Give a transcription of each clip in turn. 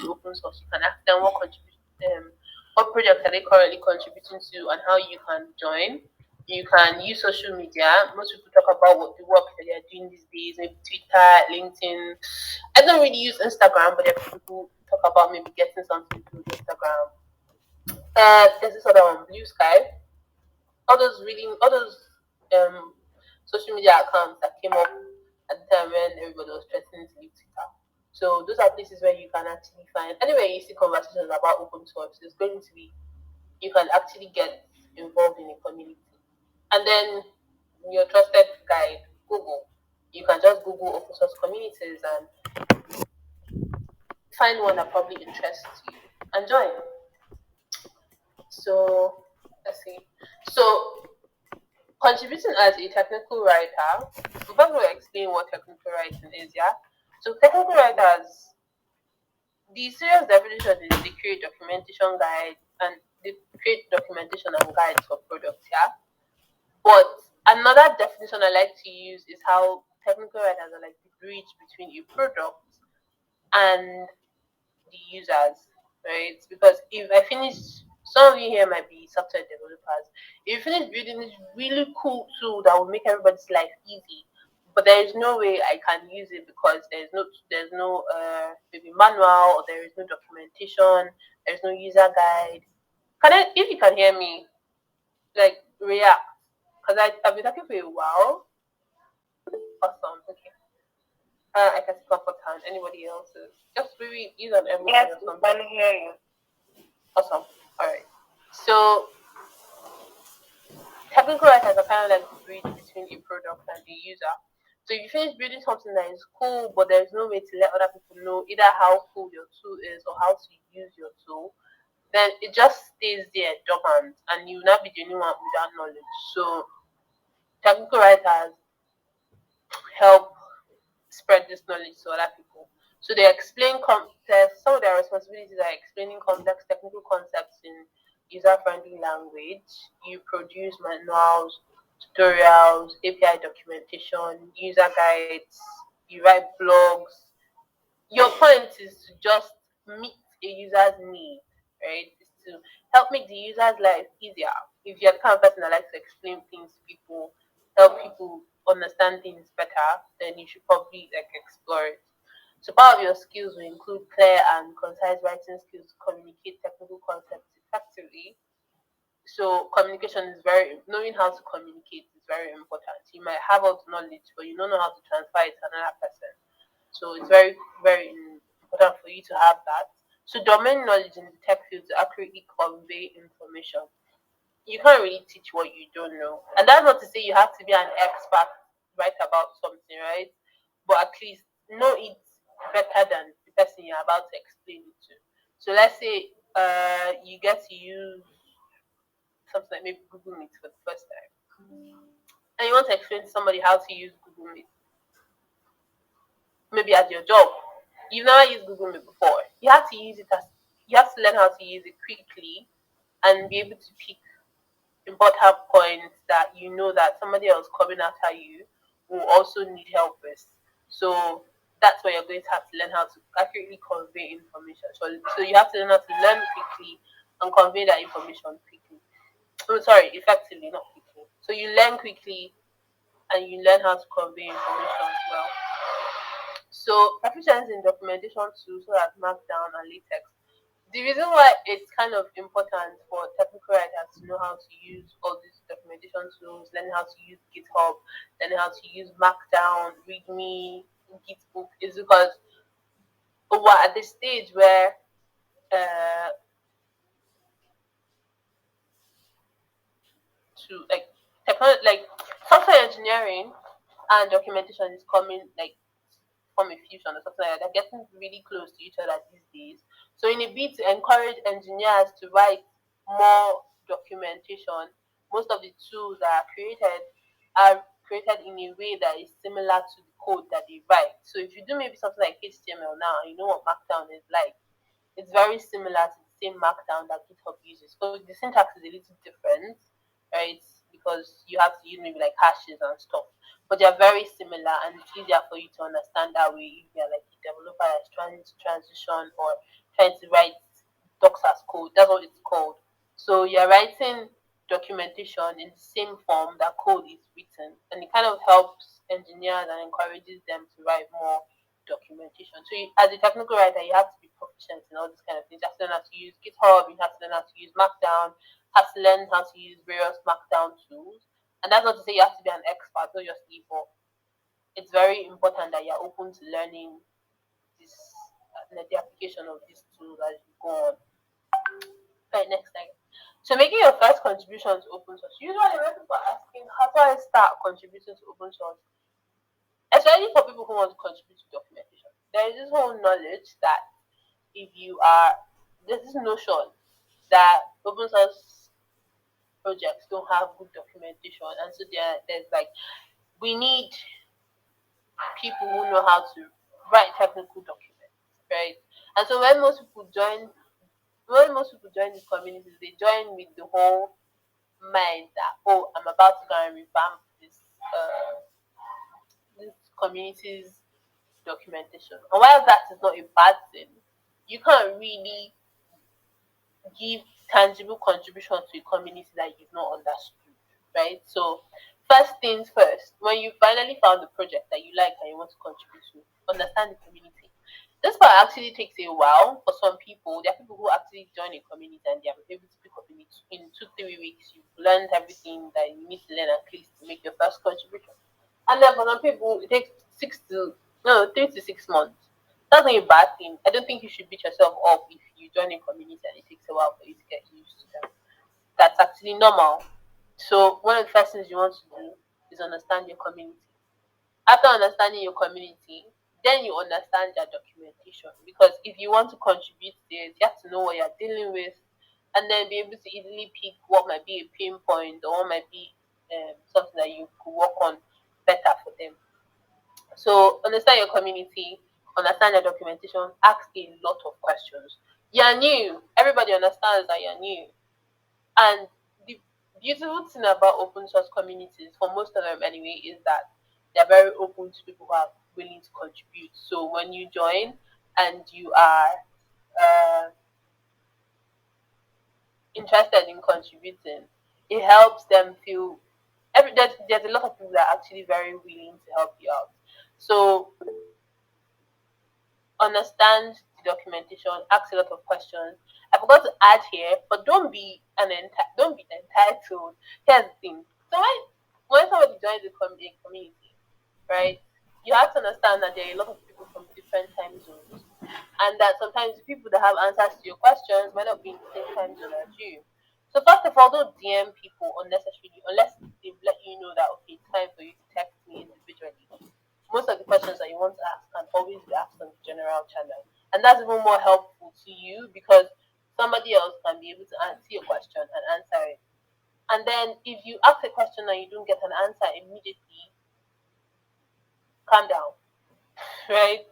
to open source, you can ask them what projects are they currently contributing to and how you can join. You can use social media. Most people talk about what the work that they are doing these days, maybe Twitter, LinkedIn. I don't really use Instagram, but there are people who talk about maybe getting something through Instagram. There's this other one, Blue Sky. All those um social media accounts that came up at the time when everybody was threatening to leave Twitter. So those are places where you can actually find anywhere you see conversations about open source. It's going to be you can actually get involved in a community. And then your trusted guide, Google. You can just Google open source communities and find one that probably interests you and join. So let's see. So contributing as a technical writer, I'm going to explain what technical writing is, yeah? So technical writers, the serious definition is they create documentation guides and they create documentation and guides for products, yeah? But another definition I like to use is how technical writers are like the bridge between a product and the users, right? Because if I finish, some of you here might be software developers. If you finish building this really cool tool that will make everybody's life easy, but there is no way I can use it because there's no maybe manual or there is no documentation, there's no user guide. Can I, if you can hear me, like react? Because I've been talking for a while. Awesome. Okay. I can speak up for time. Anybody else's? Just maybe use an emoji Yes, or we something. can hear you. Awesome. All right. So technical writers are kind of like the bridge between a product and the user. So if you finish building something that is cool, but there's no way to let other people know either how cool your tool is or how to use your tool, then it just stays there dormant, and you will not be the only one without knowledge. So technical writers help spread this knowledge to other people. So they explain some of their responsibilities are explaining complex technical concepts in user-friendly language. You produce manuals, tutorials, API documentation, user guides. You write blogs. Your point is to just meet a user's need, right? Is to help make the user's life easier. If you're the kind of person that likes to explain things to people, help people understand things better, then you should probably like explore it. So part of your skills will include clear and concise writing skills to communicate technical concepts effectively. So communication is very knowing how to communicate is very important. You might have all the knowledge, but you don't know how to transfer it to another person. So it's very important for you to have that. So domain knowledge in the tech field to accurately convey information. You can't really teach what you don't know. And that's not to say you have to be an expert right about something, right? But at least know it better than the person you're about to explain it to. So let's say you get to use something like maybe Google Meet for the first time. And you want to explain to somebody how to use Google Meet, maybe at your job. You've never used Google Meet before. You have to learn how to use it quickly and be able to pick important points that you know that somebody else coming after you will also need help with. So that's where you're going to have to learn how to accurately convey information. So you have to learn how to learn quickly and convey that information quickly. Oh, sorry, effectively, not quickly. So you learn quickly and you learn how to convey information well. So proficiency in documentation tools such as Markdown and LaTeX. The reason why it's kind of important for technical writers to know how to use all these documentation tools, learning how to use GitHub, learning how to use Markdown, README, Gitbook is because we're at the stage where uh, to like software engineering and documentation is coming like from a fusion or something like that. They're getting really close to each other these days. So in a bid to encourage engineers to write more documentation, most of the tools that are created in a way that is similar to the code that they write. So if you do maybe something like HTML now, you know what Markdown is like. It's very similar to the same Markdown that GitHub uses. So the syntax is a little different, right? Because you have to use maybe like hashes and stuff. But they're very similar and it's easier for you to understand that way if you're like a developer that's trying to transition or trying to write docs as code. That's what it's called. So you're writing documentation in the same form that code is written, and it kind of helps engineers and encourages them to write more documentation. So as a technical writer, you have to be proficient in all these kind of things. You have to learn how to use GitHub. You have to learn how to use Markdown. Have to learn how to use various Markdown tools. And that's not to say you have to be an expert, not just evil. It's very important that you're open to learning this the application of these tools as you go on. Right, next slide. So making your first contribution to open source. Usually when people are asking how do I start contributing to open source, especially for people who want to contribute to documentation, there is this whole knowledge that if you are there's this notion that open source projects don't have good documentation, and so there's like we need people who know how to write technical documents, right? And so when most people join these communities, they join with the whole mind that, oh, I'm about to go and revamp this community's documentation. And while that is not a bad thing, you can't really give tangible contribution to a community that you've not understood, right? So, first things first, when you finally found the project that you like and you want to contribute to, understand the community. This part actually takes a while for some people. There are people who actually join a community and they are able to pick up in 2-3 weeks. You've learned everything that you need to learn at least to make your first contribution. And then for some people, it takes 3 to 6 months. That's not a bad thing. I don't think you should beat yourself up if you join a community and it takes a while for you to get used to them. That's actually normal. So one of the first things you want to do is understand your community. After understanding your community, then you understand their documentation. Because if you want to contribute this, you have to know what you're dealing with, and then be able to easily pick what might be a pain point or what might be something that you could work on better for them. So understand your community, understand your documentation, ask a lot of questions. You're new. Everybody understands that you're new. And the beautiful thing about open source communities, for most of them anyway, is that they're very open to people who are willing to contribute. So when you join and you are uh, interested in contributing, it helps them feel. There's a lot of people that are actually very willing to help you out. So understand the documentation, ask a lot of questions. I forgot to add here, but don't be entitled. Here's the thing. So when somebody joins a community, right, you have to understand that there are a lot of people from different time zones, and that sometimes the people that have answers to your questions might not be in the same time zone as you. So first of all, don't DM people unnecessarily unless they've let you know that okay, it's time for you to text me individually. Most of the questions that you want to ask can always be asked on the general channel. And that's even more helpful to you because somebody else can be able to answer your question and answer it. And then if you ask a question and you don't get an answer immediately, calm down, right?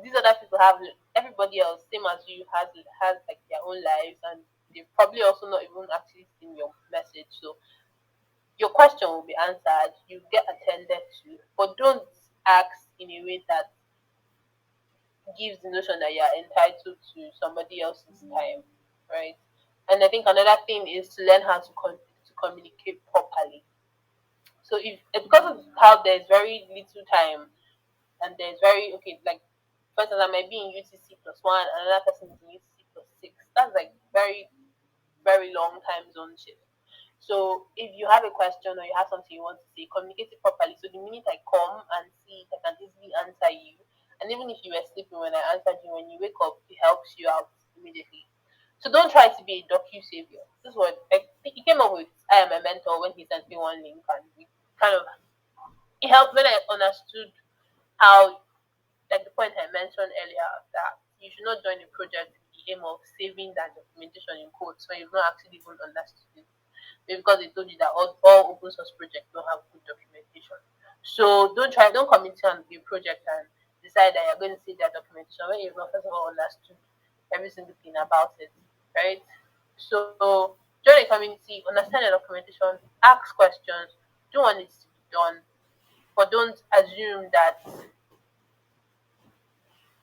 These other people have everybody else, same as you, has like their own lives and they've probably also not even actually seen your message. So your question will be answered, you get attended to, but don't ask in a way that gives the notion that you're entitled to somebody else's time, right? And I think another thing is to learn how to communicate properly. So if because of how there's very little time and there's very okay, like for instance, I might be in UTC plus one, and another person is in UTC plus six. That's like very long time zone shift. So if you have a question or you have something you want to say, communicate it properly. So the minute I come and see it, I can easily answer you. And even if you were sleeping when I answered you, when you wake up, it helps you out immediately. So don't try to be a docu savior. This is what he came up with. I am a mentor when he sent me one link, and we kind of it helped when I understood how, like the point I mentioned earlier, that you should not join a project with the aim of saving that documentation in quotes when you've not actually even understood it. Maybe because they told you that all open source projects don't have good documentation. So don't commit to a project and decide that you're going to see their documentation when you've not first of all understood every single thing about it, right? So join a community, understand the documentation, ask questions, do what needs to be done, but don't assume that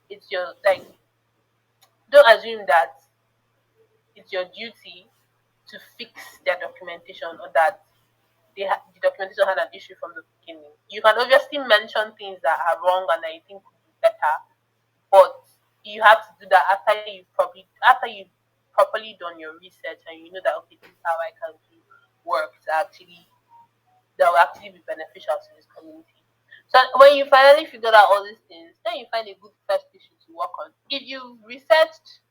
it's your like Don't assume that it's your duty to fix their documentation or that the documentation had an issue from the beginning. You can obviously mention things that are wrong and that you think could be better, but you have to do that after you've properly done your research and you know that okay, this is how I can do work that will actually be beneficial to this community. So when you finally figured out all these things, then you find a good first issue to work on. If you researched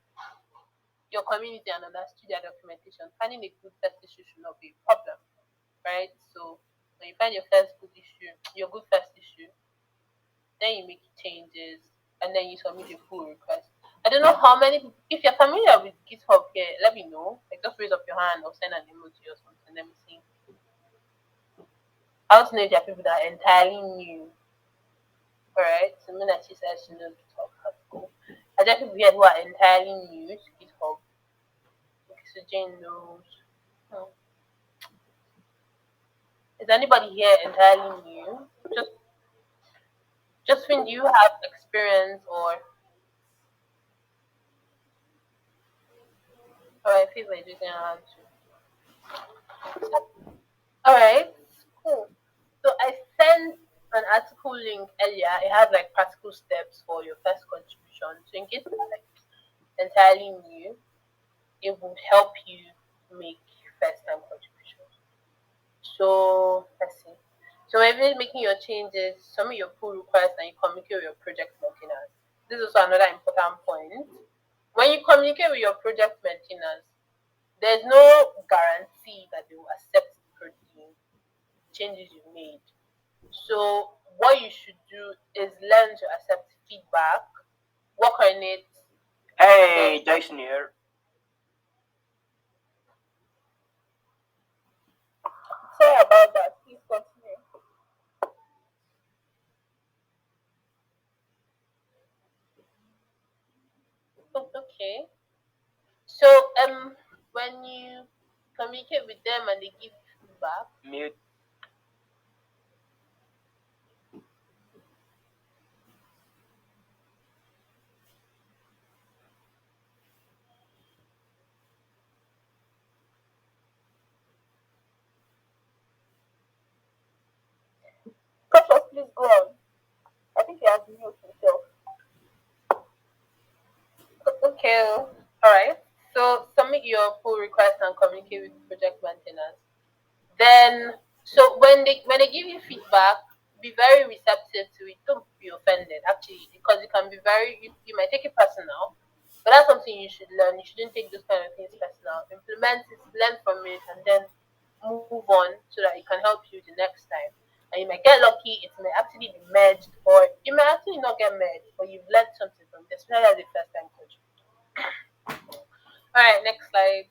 your community and understood their documentation, finding a good first issue should not be a problem, right? So when you find your first good issue, your good first issue, then you make changes and then you submit a pull request. I don't know how many people, if you're familiar with GitHub here, let me know. Like just raise up your hand or send an emoji or something. Let me see. I also know if there are people that are entirely new. Alright, so Mina she says she knows GitHub. That's cool. Are there people here who are entirely new to GitHub? Okay, so Jane knows. Hmm. Is anybody here entirely new? Just when you have experience or I feel like using around too. Alright, cool. So I sent an article link earlier. It has like practical steps for your first contribution. So in case you're like entirely new, it would help you make first time contributions. So let's see. So when you're making your changes, submit your pull request and you communicate with your project maintainers. This is also another important point. When you communicate with your project maintainers, there's no guarantee that they will accept the changes you made. So what you should do is learn to accept feedback, work on it. Hey, Jason here. Sorry about that. Please continue. Oh, okay. So when you communicate with them and they give you feedback, Mute. Precious, please go on. I think he has mute himself. Okay. All right. So submit your pull request and communicate with project maintainers. Then, so when they give you feedback, be very receptive to it. Don't be offended, actually, because it can be you might take it personal, but that's something you should learn. You shouldn't take those kind of things personal. Implement it, learn from it, and then move on so that it can help you the next time. And you might get lucky; it may actually be merged, or you may actually not get merged, but you've learned something from this, especially as a first time coach. All right, next slide.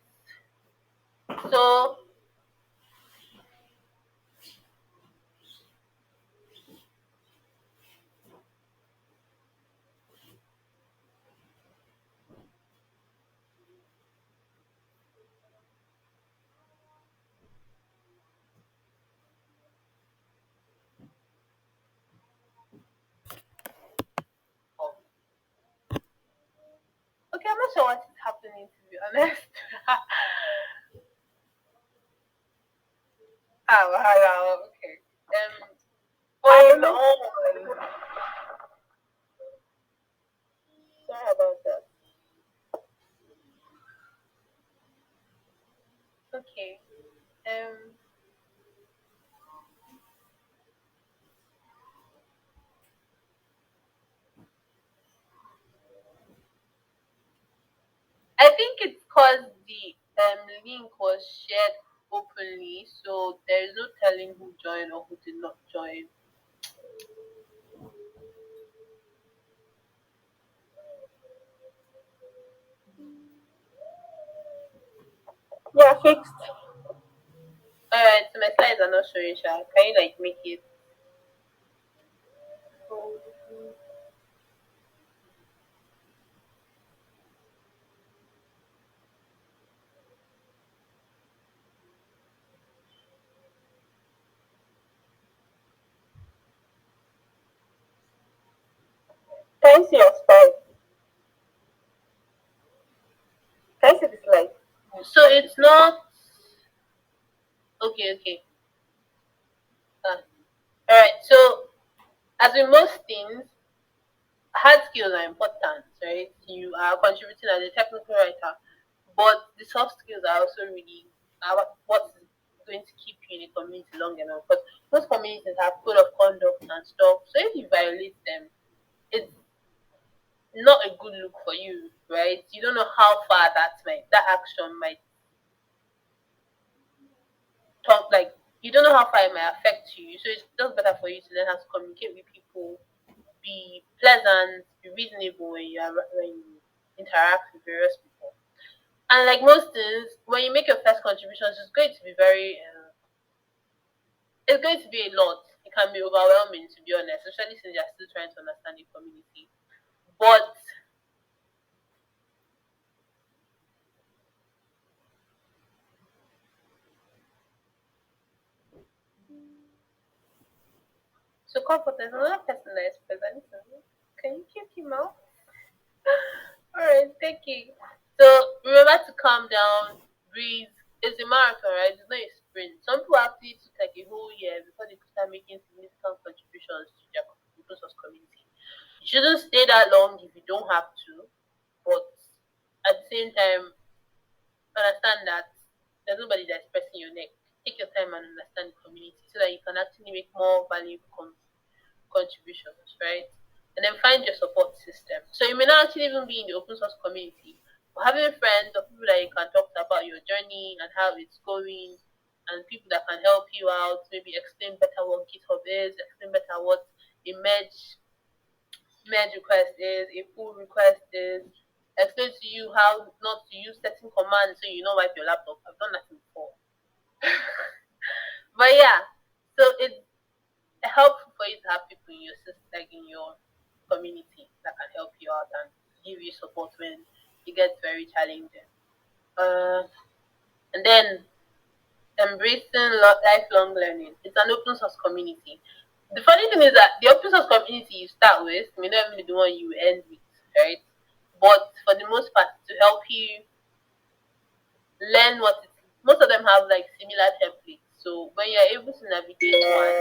So, okay, I'm not sure what is happening to be honest. Ah, wow, okay. Hold on. Sorry about that. Okay. Um, I think it's because the link was shared openly, so there is no telling who joined or who did not join. Yeah, fixed. Alright, so my slides are not showing, Sha. Can you like make it? Can you see your slide? So it's not okay. Okay. All right. So as with most things, hard skills are important, right? You are contributing as a technical writer, but the soft skills are also really what's going to keep you in a community long enough. Because most communities have code of conduct and stuff. So if you violate them, it's not a good look for you, right? You don't know how far that action might talk like you don't know how far it might affect you. So it's just better for you to learn how to communicate with people, be pleasant, be reasonable when you interact with various people. And like most things, when you make your first contributions, it's going to be a lot. It can be overwhelming to be honest, especially since you're still trying to understand the community. But so comfort, there's another person that is present. Can you kick him out? Alright, thank you. So remember to calm down, breathe. It's a marathon, right? It's not a sprint. Some people actually took like a whole year before they could start making significant contributions to their resource community. You shouldn't stay that long if you don't have to, but at the same time, understand that there's nobody that's pressing your neck. Take your time and understand the community so that you can actually make more valuable contributions, right? And then find your support system. So you may not actually even be in the open source community, but having friends or people that you can talk to about your journey and how it's going, and people that can help you out, maybe explain better what GitHub is, explain better what a merge request is, a pull request is, explain to you how not to use certain commands so you know wipe your laptop. I've done that before. But yeah, so it's helpful for you to have people in your system, like in your community, that can help you out and give you support when it gets very challenging. Uh, and then embracing lifelong learning. It's an open source community. The funny thing is that the open source community you start with may not even be the one you end with, right? But for the most part, to help you learn most of them have like similar templates. So when you're able to navigate one,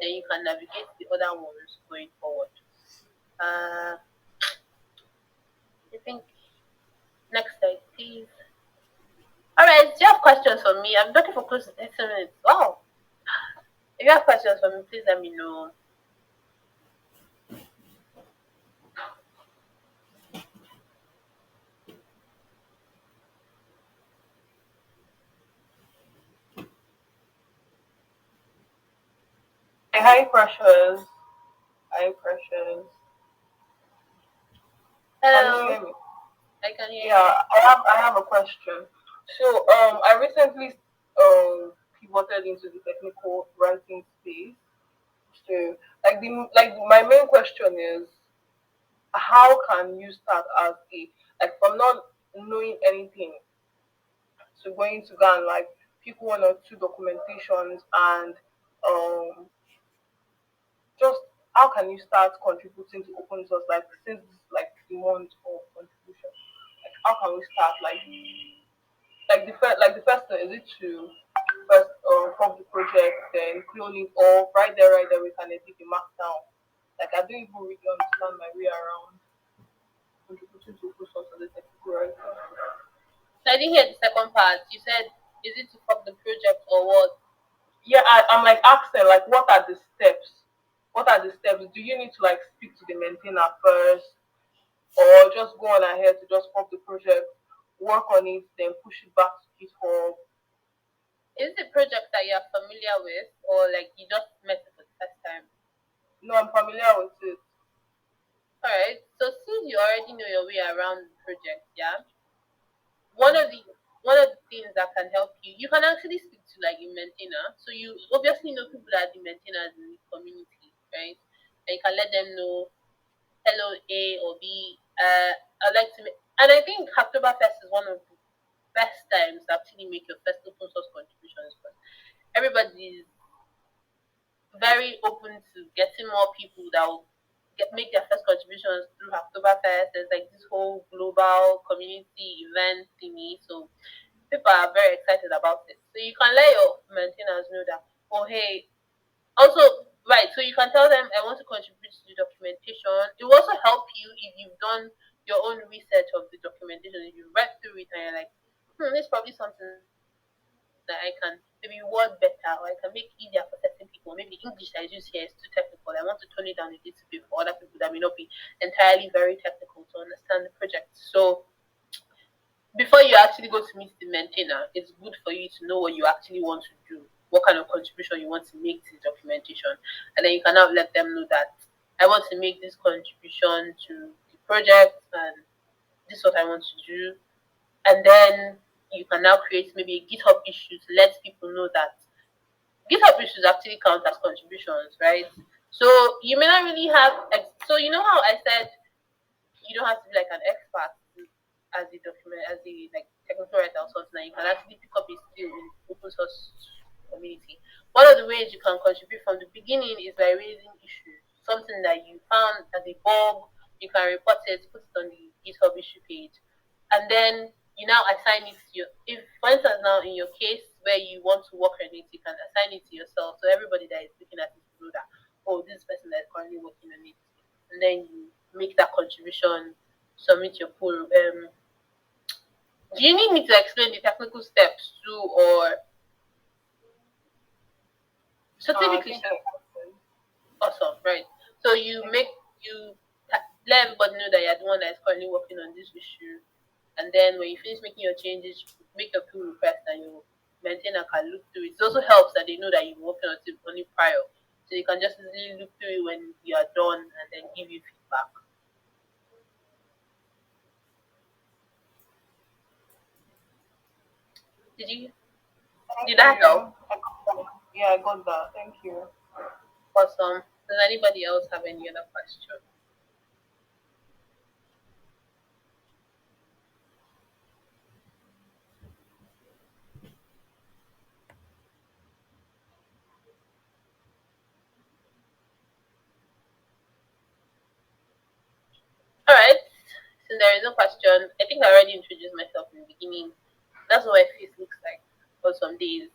then you can navigate the other ones going forward. I think next slide, please. All right, do you have questions for me? I'm looking for close to 30 minutes. Wow. If you have questions for me, please let me know. High pressures. High pressures. Can you hear Hello, me? I can hear Yeah, you. I have a question. So I recently pivoted into the technical writing space. So my main question is, how can you start as a, like, from not knowing anything to going to go and like pick one or two documentations and um just how can you start contributing to open source, like since this is like the month of contribution, like how can we start, like the first thing, is it to first form the project, then clone it, or right there we can edit the markdown. Like I don't even really understand my way around contributing to open source as a technical writer. So I didn't hear the second part. You said, is it to fuck the project or what? Yeah, I'm like asking, like, what are the steps? What are the steps? Do you need to like speak to the maintainer first, or just go on ahead to just pop the project, work on it, then push it back to GitHub? Is it a project that you're familiar with, or like you just met it for the first time? No, I'm familiar with it. Alright, so since you already know your way around the project, yeah, one of the one of the things that can help you can actually speak to like a maintainer. So you obviously know people that are the maintainers in the community, right? And you can let them know, hello A or B. I'd like to make, and I think Hacktoberfest is one of the best times to actually make your first open source contributions, because everybody is very open to getting more people that will make their first contributions through Hacktoberfest. There's like this whole global community event thingy. So people are very excited about it. So you can let your maintainers know that, oh hey, also right. So you can tell them I want to contribute to the documentation. It will also help you if you've done your own research of the documentation. If you read through it and you're like, this is probably something that I can maybe word better or I can make easier for certain people. Maybe the English I use here is too technical. I want to tone it down a little bit for other people that may not be entirely very technical to understand the project. So before you actually go to meet the maintainer, it's good for you to know what you actually want to do, what kind of contribution you want to make to the documentation, and then you can now let them know that I want to make this contribution to the project, and this is what I want to do, and then you can now create maybe a GitHub issue to let people know that GitHub issues actually count as contributions, right? So you may not really have. So you know how I said you don't have to be like an expert as a document, as a like technical writer or something. And you can actually pick up a skill in open source community. One of the ways you can contribute from the beginning is by raising issues. Something that you found as a bug, you can report it, put it on the GitHub issue page, and then you now assign it to your. If, for instance, now in your case where you want to work on it, you can assign it to yourself. So everybody that is looking at it will know that, oh, this person that is currently working on it, and then you make that contribution, submit your pull. Do you need me to explain the technical steps too, or so I typically? think I understand. Awesome, right? So you make you let everybody know that you're the one that is currently working on this issue, and then when you finish making your changes, make your pull request, and your maintainer can look through it. It also helps that they know that you're working on it only prior, so you can just easily look through it when you are done, and then give you feedback. Did you? Thank Did that help? you. Yeah, I got that. Thank you. Awesome. Does anybody else have any other question? All right. Since there is no question, I think I already introduced myself in the beginning. That's what my face looks like for some days.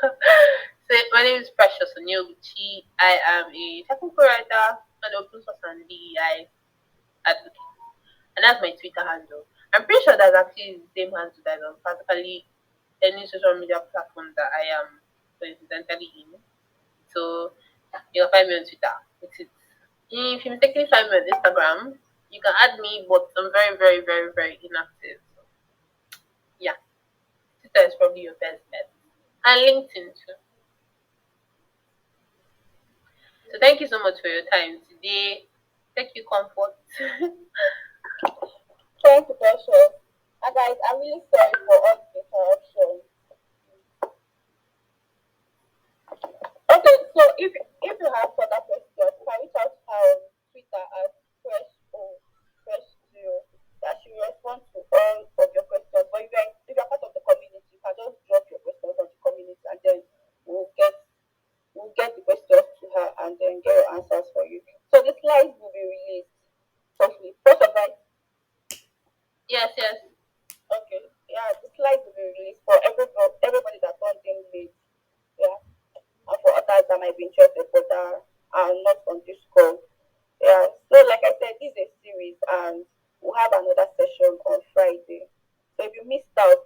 So my name is Precious Onyoguchi. I am a technical writer and open source and DEI advocate. And that's my Twitter handle. I'm pretty sure that's actually the same handle that is on practically any social media platform that I am coincidentally in. So you can find me on Twitter. It's it. If you mistakenly find me on Instagram, you can add me, but I'm very, very, very, very inactive. So, yeah, Twitter is probably your best bet. And LinkedIn too. So thank you so much for your time today. Thank you, comfort. Thank you, Precious. And guys, I'm really sorry for all the interruptions. Okay, so if you have further questions, you can reach out to her on Twitter at fresh0. That she will respond to all of your questions. But if you're part of the community, you can just drop your questions on the community and then we'll get we'll get the questions to her and then get your answers for you. So the slides will be released shortly. First of all, Yes, yes. okay, yeah, the slides will be released for everybody that turned in late. Yeah. And for others that might be interested but are not on this call. Yeah. So like I said, this is a series and we'll have another session on Friday. So if you missed out,